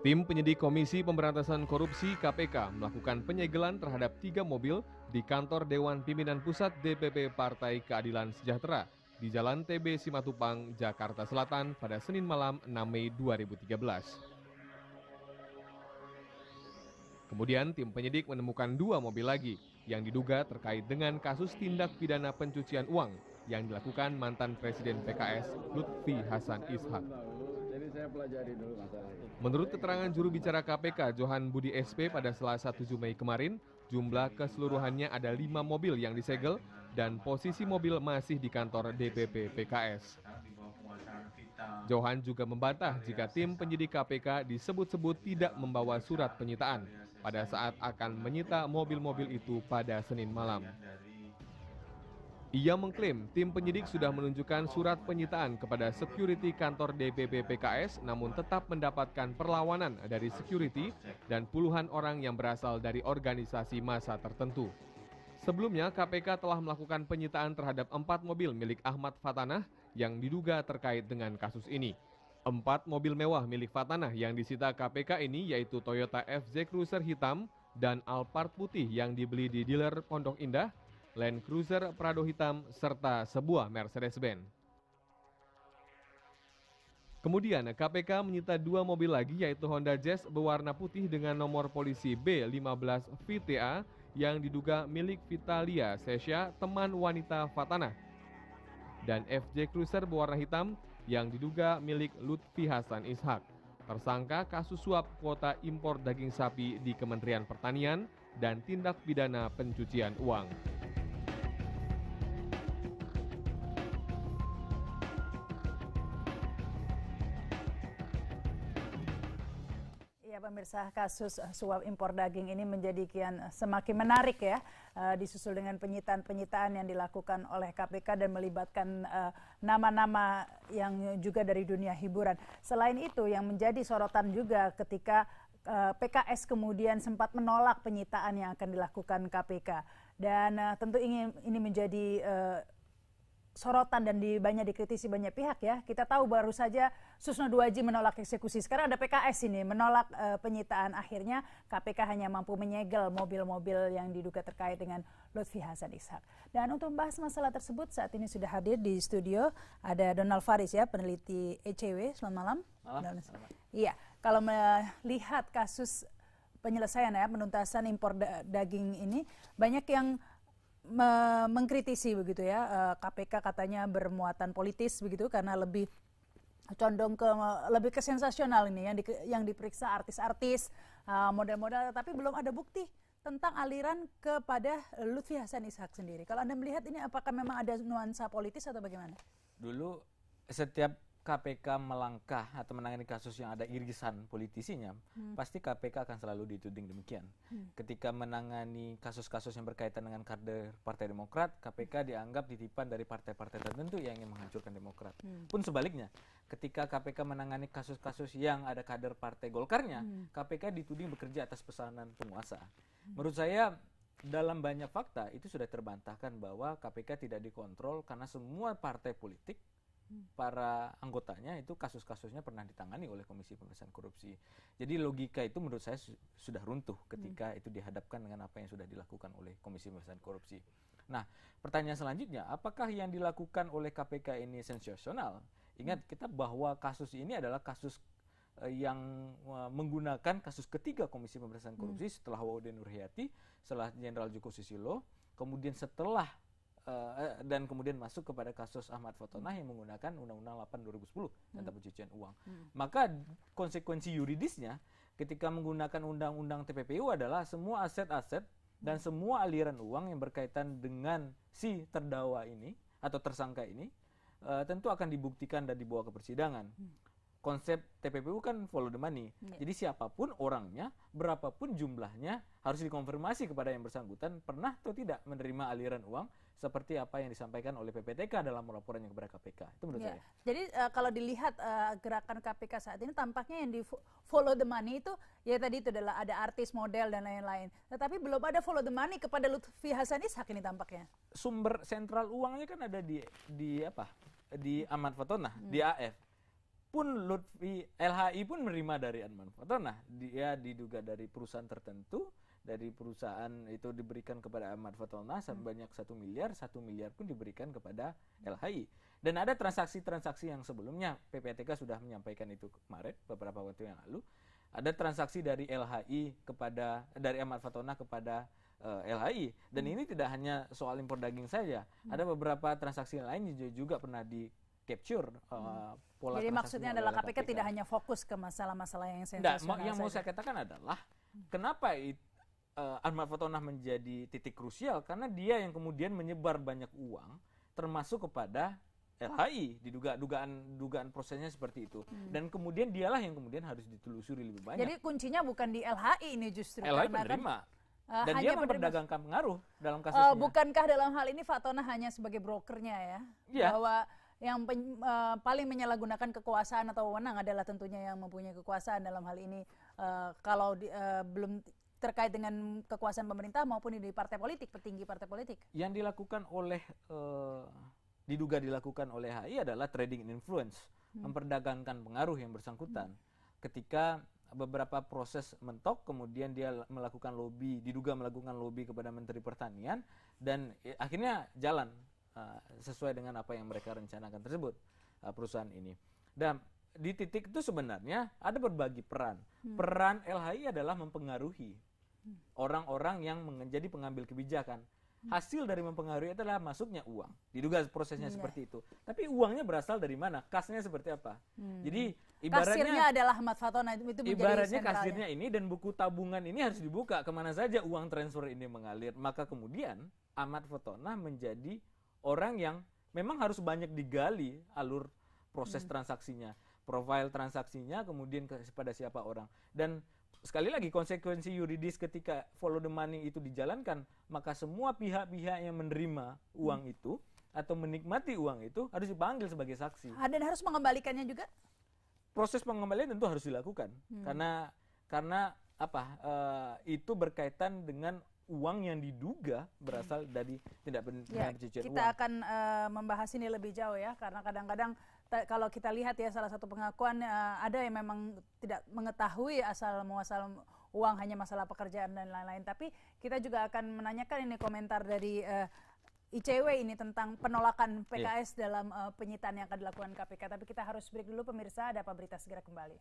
Tim penyidik Komisi Pemberantasan Korupsi (KPK) melakukan penyegelan terhadap 3 mobil di kantor Dewan Pimpinan Pusat DPP Partai Keadilan Sejahtera di Jalan TB Simatupang, Jakarta Selatan pada Senin malam 6 Mei 2013. Kemudian tim penyidik menemukan 2 mobil lagi yang diduga terkait dengan kasus tindak pidana pencucian uang yang dilakukan mantan Presiden PKS Lutfi Hasan Ishak. Menurut keterangan juru bicara KPK Johan Budi SP pada Selasa 7 Mei kemarin, jumlah keseluruhannya ada 5 mobil yang disegel dan posisi mobil masih di kantor DPP PKS. Johan juga membantah jika tim penyidik KPK disebut-sebut tidak membawa surat penyitaan pada saat akan menyita mobil-mobil itu pada Senin malam. Ia mengklaim tim penyidik sudah menunjukkan surat penyitaan kepada security kantor DPP PKS namun tetap mendapatkan perlawanan dari security dan puluhan orang yang berasal dari organisasi massa tertentu. Sebelumnya KPK telah melakukan penyitaan terhadap 4 mobil milik Ahmad Fatanah yang diduga terkait dengan kasus ini. 4 mobil mewah milik Fatanah yang disita KPK ini yaitu Toyota FZ Cruiser hitam dan Alphard putih yang dibeli di dealer Pondok Indah, Land Cruiser Prado hitam, serta sebuah Mercedes-Benz. Kemudian KPK menyita 2 mobil lagi yaitu Honda Jazz berwarna putih dengan nomor polisi B15 VTA yang diduga milik Vitalia Sesha, teman wanita Fatanah, dan FJ Cruiser berwarna hitam yang diduga milik Lutfi Hasan Ishak, tersangka kasus suap kuota impor daging sapi di Kementerian Pertanian dan tindak pidana pencucian uang. Ya pemirsa, kasus suap impor daging ini menjadi kian semakin menarik ya, disusul dengan penyitaan-penyitaan yang dilakukan oleh KPK dan melibatkan nama-nama yang juga dari dunia hiburan. Selain itu yang menjadi sorotan juga ketika PKS kemudian sempat menolak penyitaan yang akan dilakukan KPK dan tentu ini menjadi sorotan dan banyak dikritisi banyak pihak ya. Kita tahu baru saja Susno Duaji menolak eksekusi. Sekarang ada PKS ini menolak penyitaan. Akhirnya KPK hanya mampu menyegel mobil-mobil yang diduga terkait dengan Lutfi Hasan Ishak. Dan untuk membahas masalah tersebut saat ini sudah hadir di studio ada Donald Faris ya, peneliti ECW. Selamat malam. Malam. Iya, kalau melihat kasus penyelesaian ya penuntasan impor daging ini, banyak yang mengkritisi begitu ya, KPK katanya bermuatan politis begitu karena lebih condong lebih ke sensasional ini yang diperiksa artis-artis, model-model, tapi belum ada bukti tentang aliran kepada Lutfi Hasan Ishak sendiri. Kalau Anda melihat ini apakah memang ada nuansa politis atau bagaimana? Dulu setiap KPK melangkah atau menangani kasus yang ada irisan politisinya, pasti KPK akan selalu dituding demikian. Ketika menangani kasus-kasus yang berkaitan dengan kader Partai Demokrat, KPK dianggap titipan dari partai-partai tertentu yang ingin menghancurkan Demokrat. Pun sebaliknya, ketika KPK menangani kasus-kasus yang ada kader Partai Golkarnya, KPK dituding bekerja atas pesanan penguasa. Menurut saya, dalam banyak fakta itu sudah terbantahkan bahwa KPK tidak dikontrol karena semua partai politik para anggotanya itu kasus-kasusnya pernah ditangani oleh Komisi Pemberantasan Korupsi. Jadi logika itu menurut saya sudah runtuh ketika itu dihadapkan dengan apa yang sudah dilakukan oleh Komisi Pemberantasan Korupsi. Nah, pertanyaan selanjutnya, apakah yang dilakukan oleh KPK ini sensasional? Ingat kita bahwa kasus ini adalah kasus yang menggunakan kasus ketiga Komisi Pemberantasan Korupsi setelah Waude Nurhayati, setelah Jenderal Joko Susilo, kemudian setelah dan kemudian masuk kepada kasus Ahmad Fatanah yang menggunakan Undang-Undang 8 2010 tentang pencucian uang. Maka konsekuensi yuridisnya ketika menggunakan Undang-Undang TPPU adalah semua aset-aset dan semua aliran uang yang berkaitan dengan si terdakwa ini atau tersangka ini tentu akan dibuktikan dan dibawa ke persidangan. Konsep TPPU kan follow the money. Jadi siapapun orangnya, berapapun jumlahnya harus dikonfirmasi kepada yang bersangkutan pernah atau tidak menerima aliran uang seperti apa yang disampaikan oleh PPTK dalam laporannya kepada KPK. Itu menurut saya. Jadi kalau dilihat gerakan KPK saat ini tampaknya yang di follow the money itu ya tadi itu adalah ada artis, model dan lain-lain. Tetapi belum ada follow the money kepada Lutfi Hasan Ishak ini tampaknya. Sumber sentral uangnya kan ada di Ahmad Fatanah, di AF. pun Lutfi LHI pun menerima dari Adman Fatona. Dia diduga dari perusahaan tertentu, dari perusahaan itu diberikan kepada Ahmad Fatona sebanyak 1 miliar, 1 miliar pun diberikan kepada LHI. Dan ada transaksi-transaksi yang sebelumnya PPATK sudah menyampaikan itu kemarin beberapa waktu yang lalu. Ada transaksi dari LHI kepada dari Ahmad Fatona kepada LHI. Dan ini tidak hanya soal impor daging saja. Ada beberapa transaksi lain juga pernah di capture pola. Jadi maksudnya adalah KPK tidak hanya fokus ke masalah-masalah yang sensasional. Yang mau saya katakan adalah kenapa Ahmad Fatona menjadi titik krusial, karena dia yang kemudian menyebar banyak uang termasuk kepada LHI, dugaan prosesnya seperti itu. Dan kemudian dialah yang kemudian harus ditelusuri lebih banyak. Jadi kuncinya bukan di LHI ini justru. LHI menerima. Dan dia memperdagangkan pengaruh dalam kasus ini. Bukankah dalam hal ini Fatona hanya sebagai brokernya ya? Iya. Bahwa yang paling menyalahgunakan kekuasaan atau wewenang adalah tentunya yang mempunyai kekuasaan dalam hal ini. Kalau belum terkait dengan kekuasaan pemerintah maupun di partai politik, petinggi partai politik. Yang dilakukan oleh diduga dilakukan oleh HI adalah trading influence, memperdagangkan pengaruh yang bersangkutan. Ketika beberapa proses mentok, kemudian dia melakukan lobby, diduga melakukan lobby kepada Menteri Pertanian, dan akhirnya jalan sesuai dengan apa yang mereka rencanakan tersebut perusahaan ini. Dan di titik itu sebenarnya ada berbagai peran. Peran LHI adalah mempengaruhi orang-orang yang menjadi pengambil kebijakan. Hasil dari mempengaruhi adalah masuknya uang. Diduga prosesnya seperti itu. Tapi uangnya berasal dari mana? Kasnya seperti apa? Jadi ibaratnya kasirnya adalah Ahmad Fatona itu menjadi ibaratnya kasirnya ini dan buku tabungan ini harus dibuka kemana saja uang transfer ini mengalir. Maka kemudian Ahmad Fatona menjadi orang yang memang harus banyak digali alur proses transaksinya, profil transaksinya, kemudian kepada siapa orang. Dan sekali lagi konsekuensi yuridis ketika follow the money itu dijalankan, maka semua pihak-pihak yang menerima uang itu atau menikmati uang itu harus dipanggil sebagai saksi. Dan harus mengembalikannya juga? Proses pengembalian tentu harus dilakukan karena itu berkaitan dengan uang yang diduga berasal dari tindak pidana pencucian uang. Kita akan membahas ini lebih jauh ya, karena kadang-kadang kalau kita lihat ya salah satu pengakuan ada yang memang tidak mengetahui asal muasal uang, hanya masalah pekerjaan dan lain-lain. Tapi kita juga akan menanyakan ini komentar dari ICW ini tentang penolakan PKS dalam penyitaan yang akan dilakukan KPK. Tapi kita harus break dulu pemirsa, ada apa berita segera kembali.